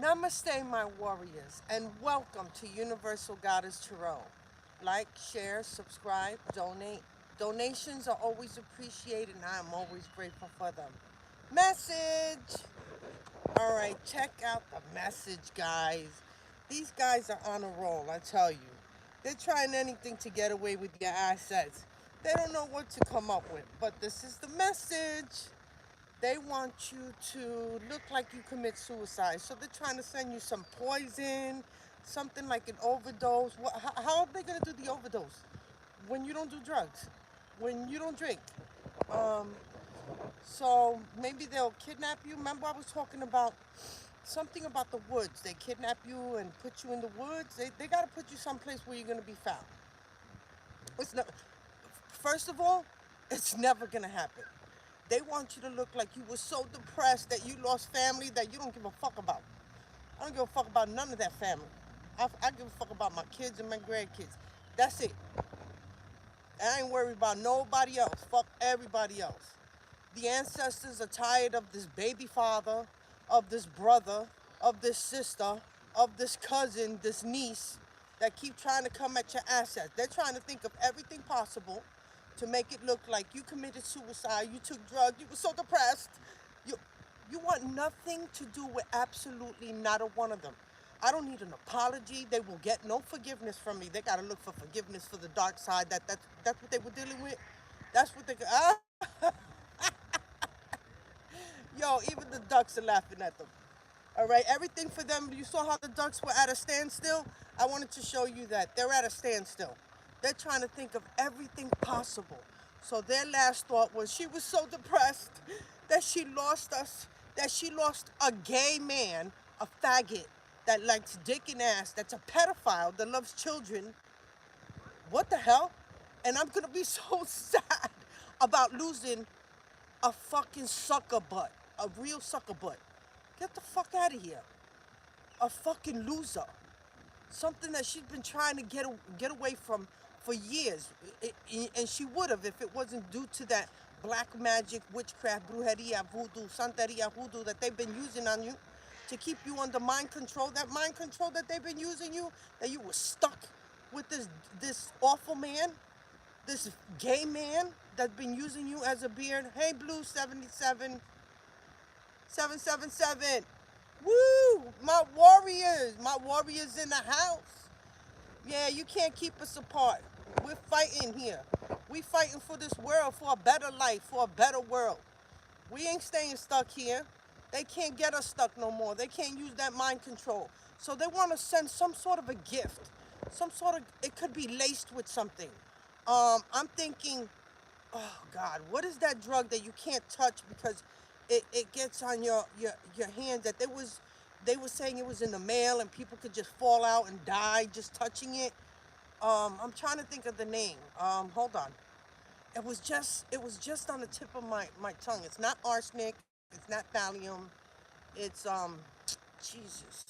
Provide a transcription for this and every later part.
Namaste, my warriors, and welcome to Universal Goddess Tarot. Like, share, subscribe, donate. Donations are always appreciated, and I am always grateful for them. Message! All right, check out the message, guys. These guys are on a roll, I tell you. They're trying anything to get away with your assets. They don't know what to come up with, but this is the message. They want you to look like you commit suicide. So they're trying to send you some poison, something like an overdose. How are they going to do the overdose? When you don't do drugs, when you don't drink. Um, so maybe they'll kidnap you. Remember, I was talking about something about the woods. They kidnap you and put you in the woods. They got to put you someplace where you're going to be found. It's not, first of all, it's never going to happen. They want you to look like you were so depressed that you lost family that you don't give a fuck about. I don't give a fuck about none of that family. I give a fuck about my kids and my grandkids. That's it. I ain't worried about nobody else. Fuck everybody else. The ancestors are tired of this baby father, of this brother, of this sister, of this cousin, this niece that keep trying to come at your assets. They're trying to think of everything possible to make it look like you committed suicide, you took drugs, you were so depressed. You, you want nothing to do with absolutely not a one of them. I don't need an apology. They will get no forgiveness from me. They got to look for forgiveness for the dark side. That's what they were dealing with. That's what they. Yo, even the ducks are laughing at them. All right, everything for them. You saw how the ducks were at a standstill? I wanted to show you that. They're at a standstill. They're trying to think of everything possible. So their last thought was she was so depressed that she lost us, that she lost a gay man, a faggot that likes dick and ass, that's a pedophile that loves children. What the hell? And I'm going to be so sad about losing a fucking sucker butt, a real sucker butt. Get the fuck out of here. A fucking loser. Something that she's been trying to get away from for years. And she would have if it wasn't due to that black magic, witchcraft, brujeria, voodoo, santeria, hoodoo that they've been using on you to keep you under mind control. That mind control that they've been using you, that you were stuck with this awful man, this gay man that's been using you as a beard. Hey, Blue 77 777. Woo! My warriors in the house. Yeah, you can't keep us apart. We're fighting here. We fighting for this world, for a better life, for a better world. We ain't staying stuck here. They can't get us stuck no more. They can't use that mind control. So they want to send some sort of a gift. Some sort of, it could be laced with something. I'm thinking, oh God, what is that drug that you can't touch because it gets on your hands? That they were saying it was in the mail and people could just fall out and die just touching it. I'm trying to think of the name. Hold on. It was just on the tip of my tongue. It's not arsenic. It's not thallium. It's Jesus.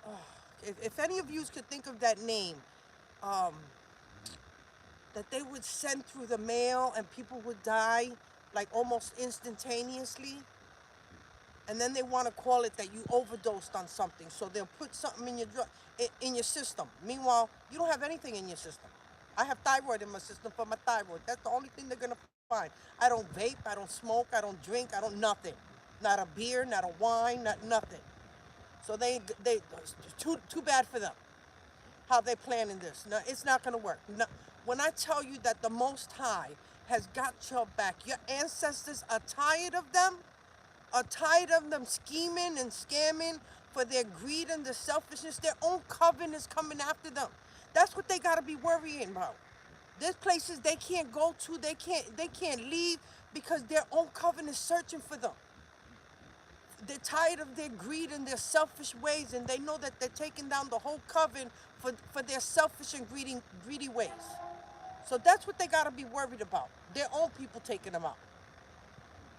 Oh, if any of you could think of that name, um, that they would send through the mail and people would die like almost instantaneously, and then they want to call it that you overdosed on something, so they'll put something in your in your system. Meanwhile, you don't have anything in your system. I have thyroid in my system for my thyroid. That's the only thing they're gonna find. I don't vape, I don't smoke, I don't drink, I don't nothing. Not a beer, not a wine, not nothing. So they too bad for them how they planning this. No, it's not going to work. No, when I tell you that the Most High has got your back, your ancestors are tired of them, are tired of them scheming and scamming for their greed and their selfishness. Their own coven is coming after them. That's what they got to be worrying about. There's places they can't go to, they can't leave because their own coven is searching for them. They're tired of their greed and their selfish ways, and they know that they're taking down the whole coven for their selfish and greedy ways. So that's what they got to be worried about. Their own people taking them out.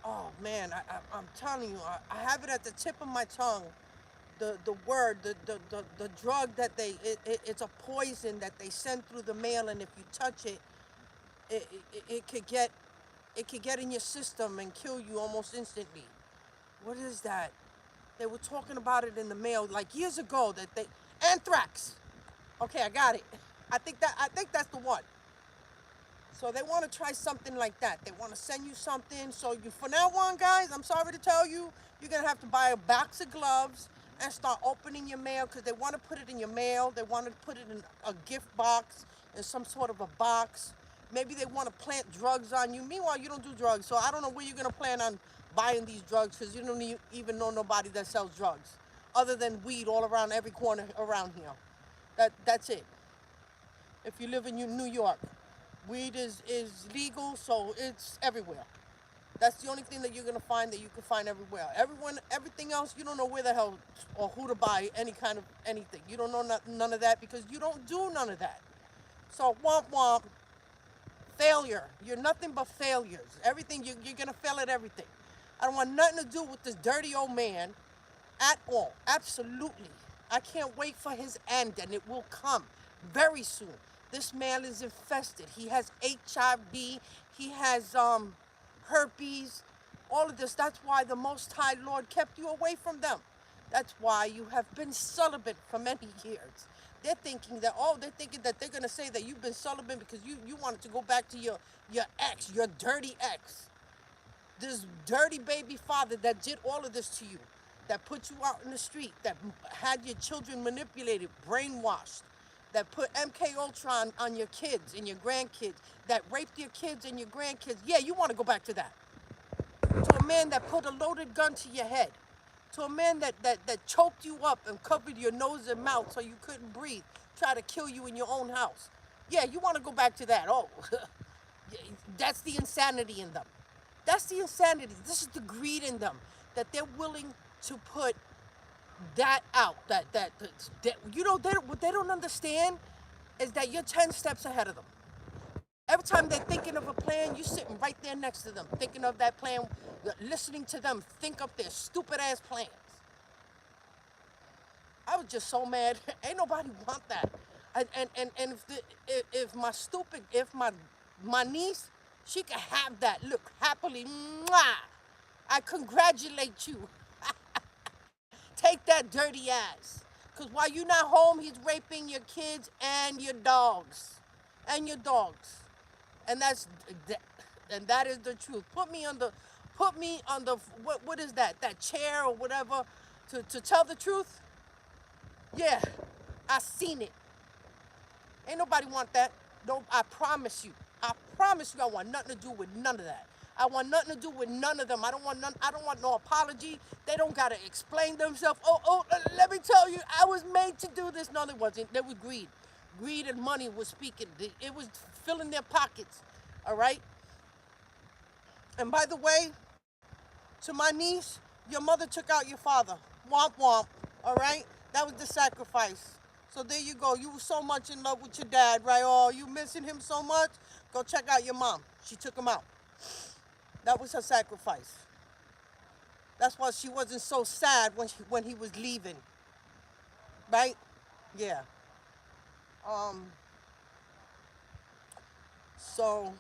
Oh man, I'm telling you, I have it at the tip of my tongue. The word, the drug that it's a poison that they send through the mail, and if you touch it, it could get in your system and kill you almost instantly. What is that? They were talking about it in the mail like years ago that they anthrax. Okay, I got it. I think that's the one. So they want to try something like that. They want to send you something. So you, for now on, guys, I'm sorry to tell you, you're gonna have to buy a box of gloves and start opening your mail because they want to put it in your mail. They want to put it in a gift box, in some sort of a box. Maybe they want to plant drugs on you. Meanwhile, you don't do drugs, so I don't know where you're gonna plan on buying these drugs because you don't even know nobody that sells drugs, other than weed all around every corner around here. That's it. If you live in New York, weed is legal, so it's everywhere. That's the only thing that you're gonna find that you can find everywhere. Everything else, you don't know where the hell or who to buy any kind of anything. You don't know none of that because you don't do none of that. So womp womp, failure. You're nothing but failures. Everything you're gonna fail at everything. I don't want nothing to do with this dirty old man at all. Absolutely. I can't wait for his end, and it will come very soon. This man is infested. He has HIV. He has herpes. All of this. That's why the Most High Lord kept you away from them. That's why you have been celibate for many years. They're thinking that they're gonna say that you've been celibate because you wanted to go back to your ex, your dirty ex. This dirty baby father that did all of this to you, that put you out in the street, that had your children manipulated, brainwashed, that put MK Ultra on your kids and your grandkids, that raped your kids and your grandkids. Yeah, you want to go back to that. To a man that put a loaded gun to your head. To a man that choked you up and covered your nose and mouth so you couldn't breathe, try to kill you in your own house. Yeah, you want to go back to that. Oh, that's the insanity in them. That's the insanity. This is the greed in them, that they're willing to put that out. That you know, what they don't understand is that you're 10 steps ahead of them. Every time they're thinking of a plan, you're sitting right there next to them, thinking of that plan, listening to them think up their stupid ass plans. I was just so mad. Ain't nobody want that. And if my niece, she could have that. Look, happily, mwah, I congratulate you. Take that dirty ass. Because while you're not home, he's raping your kids and your dogs. And your dogs. And that is the truth. Put me on the what is that? That chair or whatever to tell the truth? Yeah. I seen it. Ain't nobody want that. No, I promise you. I promise you I want nothing to do with none of that. I want nothing to do with none of them. I don't want no apology. They don't gotta explain themselves. Let me tell you, I was made to do this. No, they wasn't. There was greed. Greed and money was speaking. It was filling their pockets. All right? And by the way, to my niece, your mother took out your father. Womp womp. All right? That was the sacrifice. So there you go. You were so much in love with your dad, right? Oh, you missing him so much? Go check out your mom. She took him out. That was her sacrifice. That's why she wasn't so sad when he was leaving. Right? Yeah. So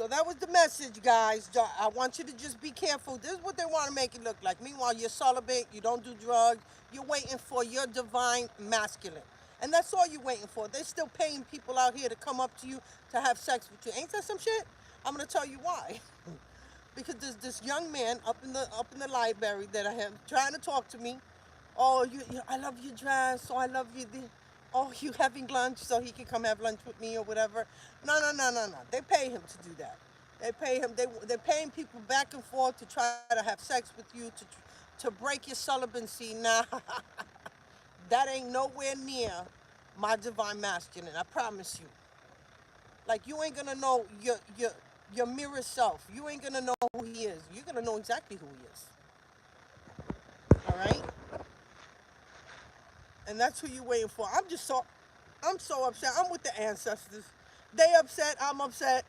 that was the message, guys. I want you to just be careful. This is what they want to make it look like. Meanwhile, you're celibate, you don't do drugs, you're waiting for your divine masculine. And that's all you're waiting for. They're still paying people out here to come up to you to have sex with you. Ain't that some shit? I'm gonna tell you why. Because there's this young man up in the library that I have trying to talk to me. Oh, I love your dress. Oh, I love you. Oh, you having lunch so he can come have lunch with me or whatever. No. They pay him to do that. They pay him. They're paying people back and forth to try to have sex with you, to break your celibacy. Nah, that ain't nowhere near my divine masculine. I promise you. Like, you ain't gonna know your mirror self. You ain't gonna know who he is. You're gonna know exactly who he is. All right? And that's who you're waiting for. I'm so upset. I'm with the ancestors. They upset, I'm upset.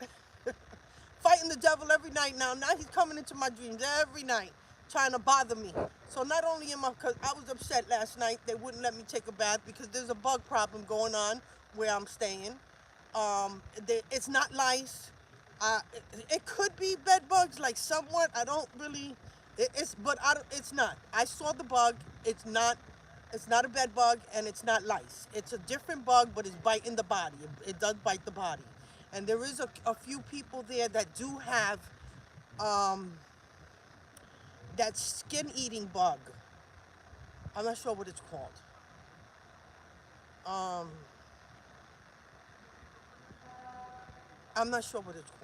Fighting the devil every night now. Now he's coming into my dreams every night, trying to bother me. So not only because I was upset last night, they wouldn't let me take a bath because there's a bug problem going on where I'm staying. It's not lice. It could be bed bugs, like somewhat. I don't really But it's not. I saw the bug. It's not. It's not a bed bug, and it's not lice. It's a different bug, but it's biting the body. It does bite the body, and there is a few people there that do have um, that skin eating bug. I'm not sure what it's called. Um, I'm not sure what it's called.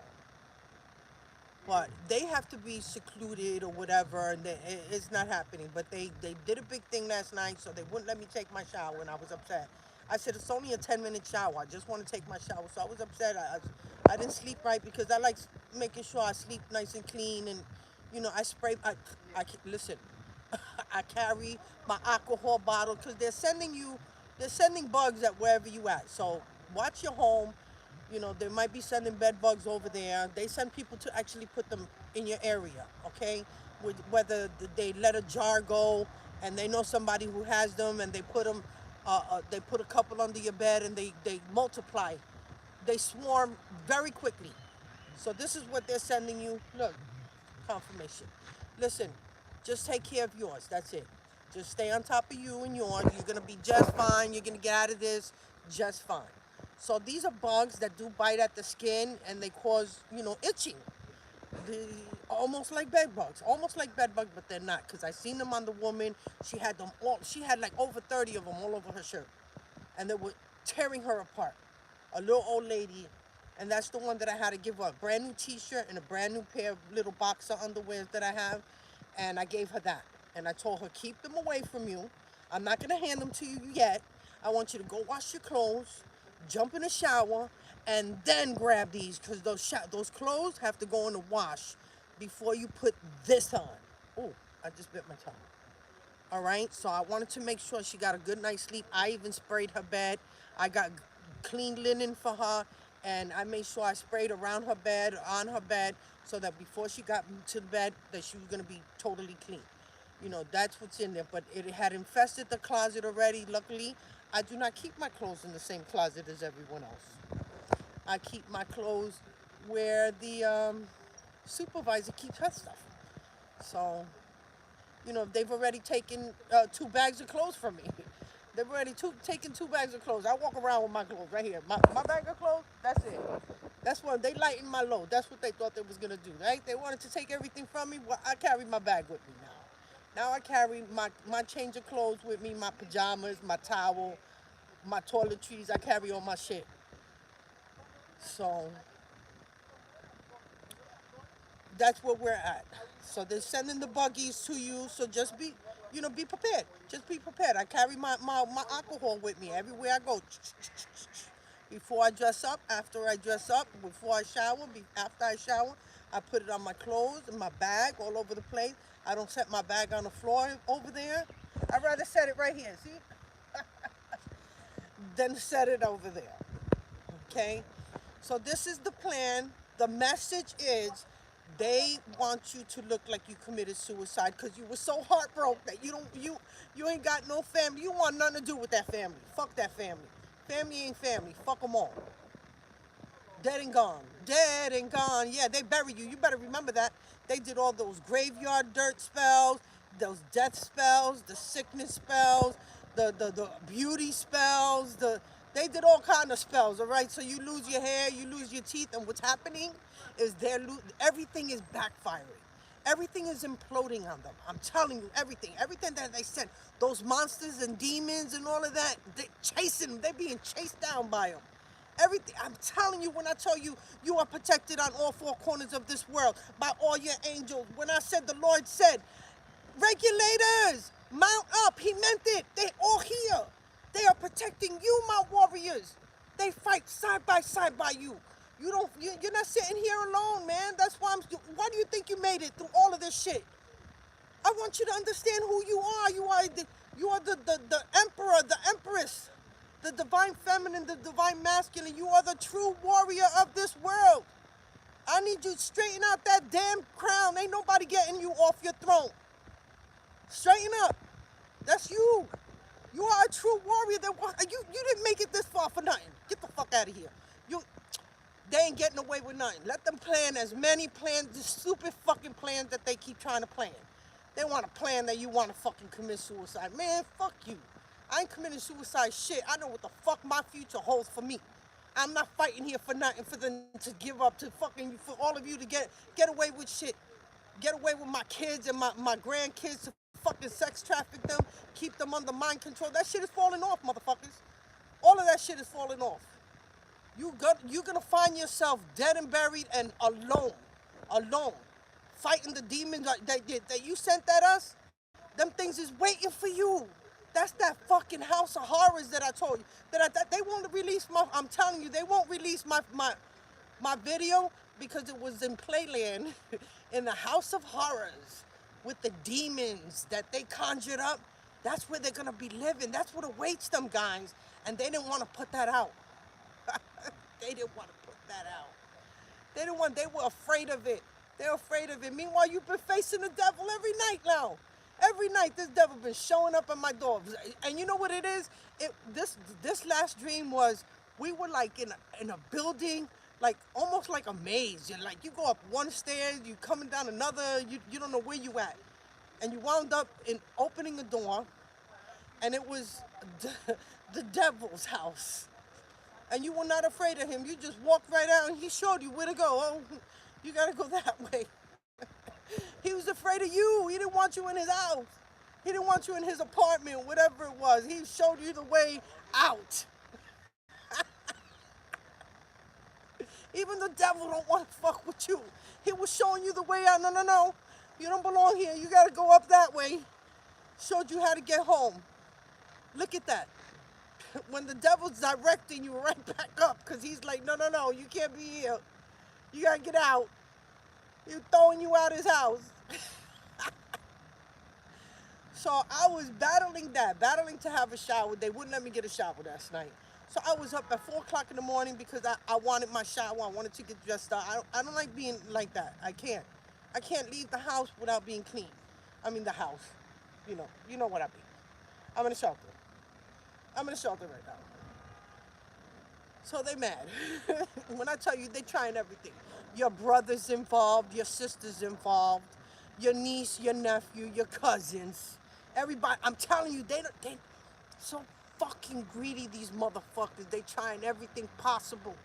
But they have to be secluded or whatever, and it's not happening. But they did a big thing last night, so they wouldn't let me take my shower, and I was upset. I said, it's only a 10-minute shower. I just want to take my shower. So I was upset. I didn't sleep right because I like making sure I sleep nice and clean. And, I spray. Listen, I carry my alcohol bottle because they're sending bugs at wherever you at. So watch your home. They might be sending bed bugs over there. They send people to actually put them in your area, okay? Whether they let a jar go and they know somebody who has them, and they put a couple under your bed, and they multiply. They swarm very quickly. So this is what they're sending you. Look, confirmation. Listen, just take care of yours. That's it. Just stay on top of you and yours. You're going to be just fine. You're going to get out of this just fine. So these are bugs that do bite at the skin, and they cause, itching. The, almost like bed bugs. Almost like bed bugs, but they're not. Because I seen them on the woman. She had them all. She had like over 30 of them all over her shirt. And they were tearing her apart. A little old lady. And that's the one that I had to give her a brand new t-shirt and a brand new pair of little boxer underwears that I have. And I gave her that. And I told her, keep them away from you. I'm not going to hand them to you yet. I want you to go wash your clothes, jump in the shower, and then grab these, because those clothes have to go in the wash before you put this on. Oh, I just bit my tongue. All right, so I wanted to make sure she got a good night's sleep. I even sprayed her bed. I got clean linen for her, and I made sure I sprayed around her bed, on her bed, so that before she got to the bed, that she was going to be totally clean. That's what's in there. But it had infested the closet already. Luckily, I do not keep my clothes in the same closet as everyone else. I keep my clothes where the supervisor keeps her stuff. So, they've already taken 2 bags of clothes from me. They've already taken 2 bags of clothes. I walk around with my clothes right here. My bag of clothes, that's it. That's what they lightened my load. That's what they thought they was going to do, right? They wanted to take everything from me. Well, I carry my bag with me now. Now I carry my change of clothes with me, my pajamas, my towel, my toiletries. I carry all my shit. So that's where we're at. So they're sending the buggies to you. So just be prepared. Just be prepared. I carry my alcohol with me everywhere I go. Before I dress up, after I dress up, before I shower, after I shower, I put it on my clothes, in my bag, all over the place. I don't set my bag on the floor over there. I'd rather set it right here, see? Than set it over there. Okay? So this is the plan. The message is they want you to look like you committed suicide because you were so heartbroken that you ain't got no family. You want nothing to do with that family. Fuck that family. Family ain't family. Fuck them all. Dead and gone. Dead and gone. Yeah, they bury you. You better remember that. They did all those graveyard dirt spells, those death spells, the sickness spells, the beauty spells, they did all kind of spells, all right? So you lose your hair, you lose your teeth, and what's happening is everything is backfiring. Everything is imploding on them. I'm telling you, everything that they sent, those monsters and demons and all of that, they're chasing them. They're being chased down by them. Everything, I'm telling you, when I tell you, you are protected on all 4 corners of this world by all your angels. When I said, the Lord said, regulators, mount up. He meant it. They all here. They are protecting you, my warriors. They fight side by side by you. You're not sitting here alone, man. That's why why do you think you made it through all of this shit? I want you to understand who you are. You are the emperor, the empress, the divine feminine, the divine masculine. You are the true warrior of this world. I need you to straighten out that damn crown. Ain't nobody getting you off your throne. Straighten up. That's you. You are a true warrior. You didn't make it this far for nothing. Get the fuck out of here. They ain't getting away with nothing. Let them plan as many plans, the stupid fucking plans that they keep trying to plan. They want to plan that you want to fucking commit suicide. Man, fuck you. I ain't committing suicide shit. I know what the fuck my future holds for me. I'm not fighting here for nothing for them to give up to fucking for all of you to get away with shit. Get away with my kids and my grandkids to fucking sex traffic them, keep them under mind control. That shit is falling off, motherfuckers. All of that shit is falling off. You're gonna find yourself dead and buried and alone, fighting the demons that you sent at us. Them things is waiting for you. That's that fucking house of horrors that I told you. That they won't release my. I'm telling you, they won't release my video because it was in Playland, in the house of horrors, with the demons that they conjured up. That's where they're gonna be living. That's what awaits them, guys. And they didn't want to put that out. They didn't want to put that out. They were afraid of it. They're afraid of it. Meanwhile, you've been facing the devil every night now. Every night this devil been showing up at my door. And you know what it is? This last dream was, we were like in a building, like almost like a maze. You're like, you go up one stair, you coming down another, you don't know where you at. And you wound up in opening a door, and it was the devil's house. And you were not afraid of him. You just walked right out and he showed you where to go. Oh, you gotta go that way. He was afraid of you. He didn't want you in his house. He didn't want you in his apartment, whatever it was. He showed you the way out. Even the devil don't want to fuck with you. He was showing you the way out. No. You don't belong here. You gotta go up that way. Showed you how to get home. Look at that. When the devil's directing you right back up, because he's like, no, you can't be here. You gotta get out. He's throwing you out his house. So I was battling to have a shower. They wouldn't let me get a shower last night. So I was up at 4 o'clock in the morning because I wanted my shower. I wanted to get dressed up. I don't like being like that. I can't leave the house without being clean. I mean the house. You know what I mean. I'm in a shelter. I'm in a shelter right now. So they mad. When I tell you, they trying everything. Your brother's involved, your sister's involved, your niece, your nephew, your cousins. Everybody, I'm telling you, they so fucking greedy, these motherfuckers. They trying everything possible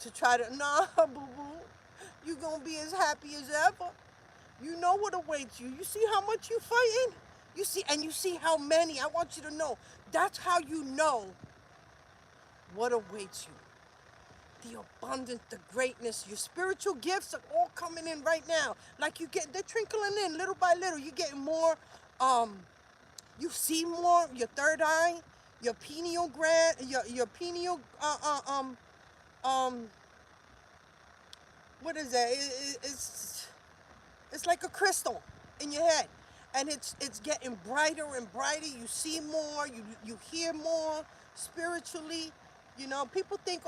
to try to, nah, boo-boo. You gonna be as happy as ever. You know what awaits you. You see how much you fighting? You see how many. I want you to know. That's how you know what awaits you. The abundance, the greatness, your spiritual gifts are all coming in right now. Like they're trickling in little by little. You're getting more, you see more, your third eye, your pineal gland, your pineal, what is that? It's like a crystal in your head. And it's getting brighter and brighter. You see more, you hear more spiritually. You know, people think,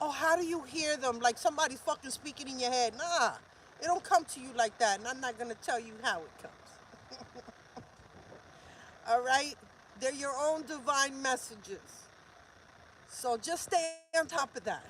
how do you hear them? Like somebody's fucking speaking in your head. Nah, it don't come to you like that. And I'm not going to tell you how it comes. All right? They're your own divine messages. So just stay on top of that.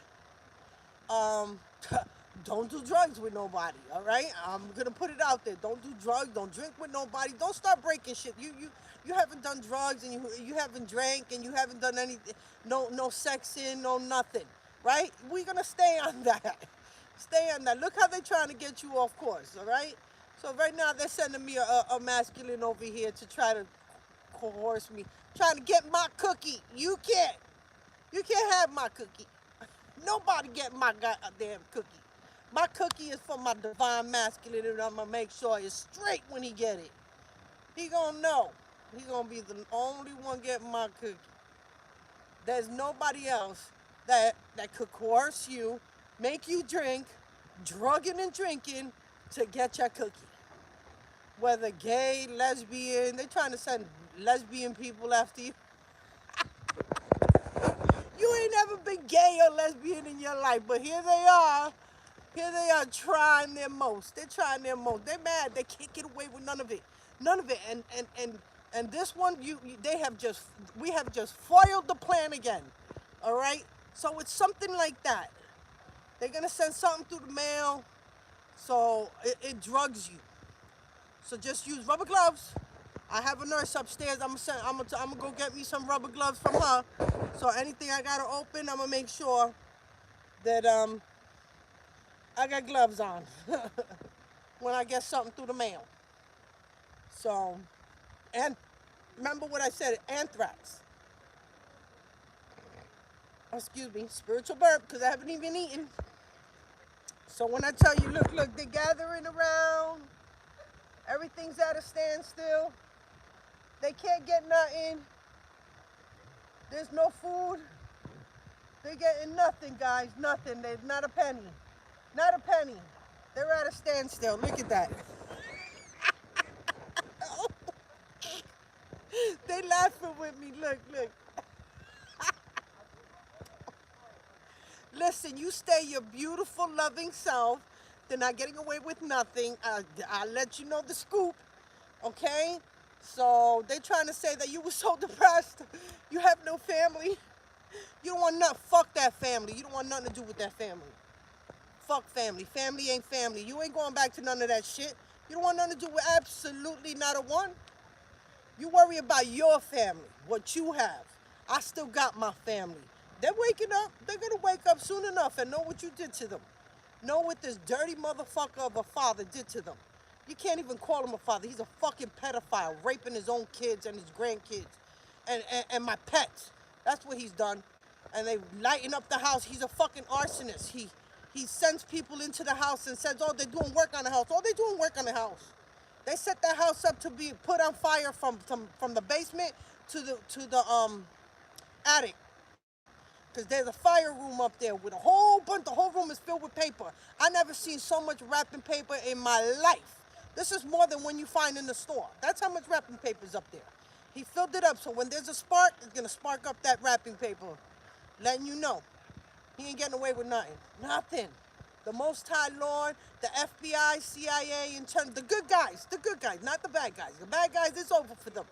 Don't do drugs with nobody, all right? I'm gonna put it out there. Don't do drugs. Don't drink with nobody. Don't start breaking shit. You haven't done drugs and you haven't drank and you haven't done anything. No sexing, no nothing, right? We're gonna stay on that. Stay on that. Look how they're trying to get you off course, all right? So right now they're sending me a masculine over here to try to coerce me, trying to get my cookie. You can't have my cookie. Nobody get my goddamn cookie. My cookie is for my divine masculine, and I'm going to make sure it's straight when he get it. He going to know. He going to be the only one getting my cookie. There's nobody else that could coerce you, make you drink, drugging and drinking to get your cookie. Whether gay, lesbian, they're trying to send lesbian people after you. You ain't never been gay or lesbian in your life, but here they are. Here they are trying their most. They're trying their most. They're mad. They can't get away with none of it. None of it. And this one, we have just foiled the plan again. All right? So it's something like that. They're gonna send something through the mail, so it drugs you. So just use rubber gloves. I have a nurse upstairs. I'm gonna go get me some rubber gloves from her. So anything I gotta open, I'm gonna make sure that I got gloves on when I get something through the mail. So, and remember what I said, anthrax. Excuse me, spiritual burp, because I haven't even eaten. So when I tell you, look, they're gathering around. Everything's at a standstill. They can't get nothing. There's no food. They're getting nothing, guys. Nothing. There's not a penny. Not a penny. They're at a standstill. Look at that. They laughing with me. Look. Listen, you stay your beautiful, loving self. They're not getting away with nothing. I'll let you know the scoop, okay? So they're trying to say that you were so depressed. You have no family. You don't want nothing. Fuck that family. You don't want nothing to do with that family. Fuck family. Family ain't family. You ain't going back to none of that shit. You don't want nothing to do with absolutely not a one. You worry about your family, what you have. I still got my family. They're waking up. They're going to wake up soon enough and know what you did to them. Know what this dirty motherfucker of a father did to them. You can't even call him a father. He's a fucking pedophile, raping his own kids and his grandkids and my pets. That's what he's done. And they lighten up the house. He's a fucking arsonist. He sends people into the house and says, oh, they're doing work on the house. Oh, they're doing work on the house. They set that house up to be put on fire from the basement to the attic. Because there's a fire room up there with a whole bunch. The whole room is filled with paper. I never seen so much wrapping paper in my life. This is more than when you find in the store. That's how much wrapping paper is up there. He filled it up, so when there's a spark, it's going to spark up that wrapping paper. Letting you know. He ain't getting away with nothing. Nothing. The Most High Lord, the FBI, CIA, the good guys, not the bad guys. The bad guys, it's over for them.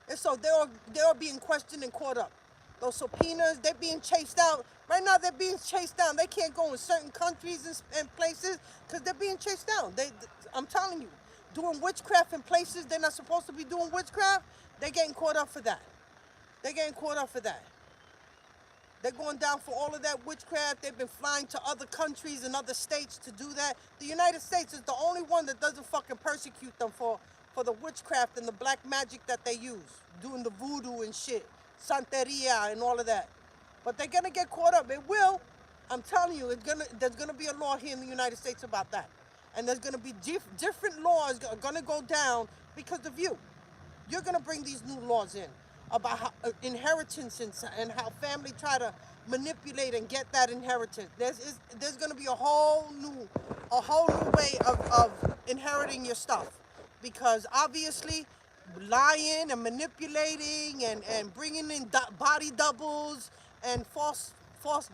And so they're all being questioned and caught up. Those subpoenas, they're being chased out. Right now, they're being chased down. They can't go in certain countries and places because they're being chased down. I'm telling you, doing witchcraft in places they're not supposed to be doing witchcraft, they're getting caught up for that. They're getting caught up for that. They're going down for all of that witchcraft. They've been flying to other countries and other states to do that. The United States is the only one that doesn't fucking persecute them for the witchcraft and the black magic that they use, doing the voodoo and shit, Santeria and all of that. But they're gonna get caught up. It will. I'm telling you, there's gonna be a law here in the United States about that, and there's gonna be different laws gonna go down because of you. You're gonna bring these new laws in about how, inheritance and how family try to manipulate and get that inheritance. There's going to be a whole new way of inheriting your stuff, because obviously lying and manipulating and bringing in body doubles and false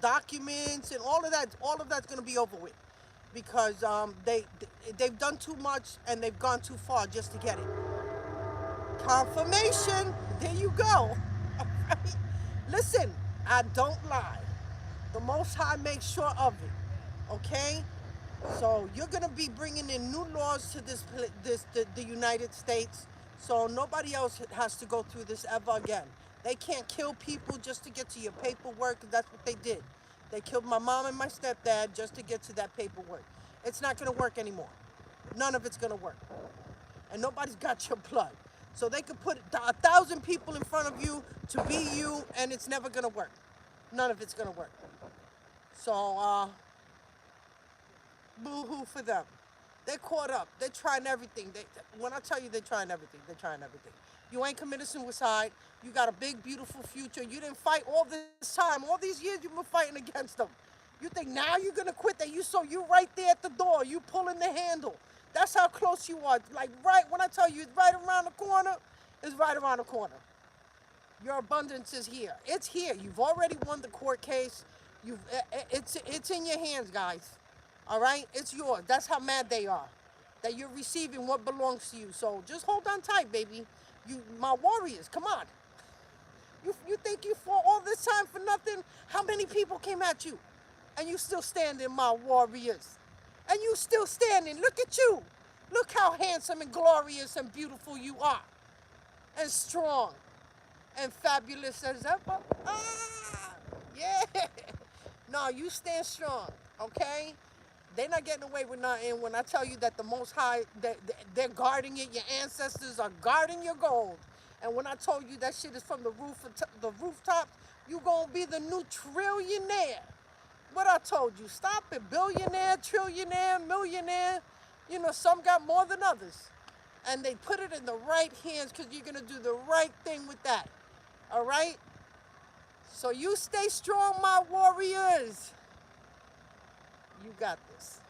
documents and all of that's going to be over with, because they've done too much and they've gone too far just to get it. Confirmation. There you go. Listen, I don't lie. The Most High makes sure of it. Okay? So you're going to be bringing in new laws to the United States. So nobody else has to go through this ever again. They can't kill people just to get to your paperwork. That's what they did. They killed my mom and my stepdad just to get to that paperwork. It's not going to work anymore. None of it's going to work. And nobody's got your blood. So they could put 1,000 people in front of you to be you, and it's never going to work. None of it's going to work. So, boo-hoo for them. They're caught up. They're trying everything. When I tell you they're trying everything, they're trying everything. You ain't committed suicide. You got a big, beautiful future. You didn't fight all this time. All these years you've been fighting against them. You think now you're going to quit that? You right there at the door. You pulling the handle. That's how close you are. Like, right when I tell you it's right around the corner, it's right around the corner. Your abundance is here. It's here. You've already won the court case. It's in your hands, guys. All right? It's yours. That's how mad they are, that you're receiving what belongs to you. So just hold on tight, baby. My warriors, come on. You think you fought all this time for nothing? How many people came at you? And you still standing, my warriors. And you still standing. Look at you. Look how handsome and glorious and beautiful you are. And strong and fabulous as ever. Ah, yeah. No, you stand strong, okay? They're not getting away with nothing when I tell you that the Most High, they're guarding it. Your ancestors are guarding your gold. And when I told you that shit is from the rooftops, you gonna be the new trillionaire. What I told you, stop it. Billionaire, trillionaire, millionaire. You know, some got more than others. And they put it in the right hands because you're gonna do the right thing with that. All right? So you stay strong, my warriors. You got this.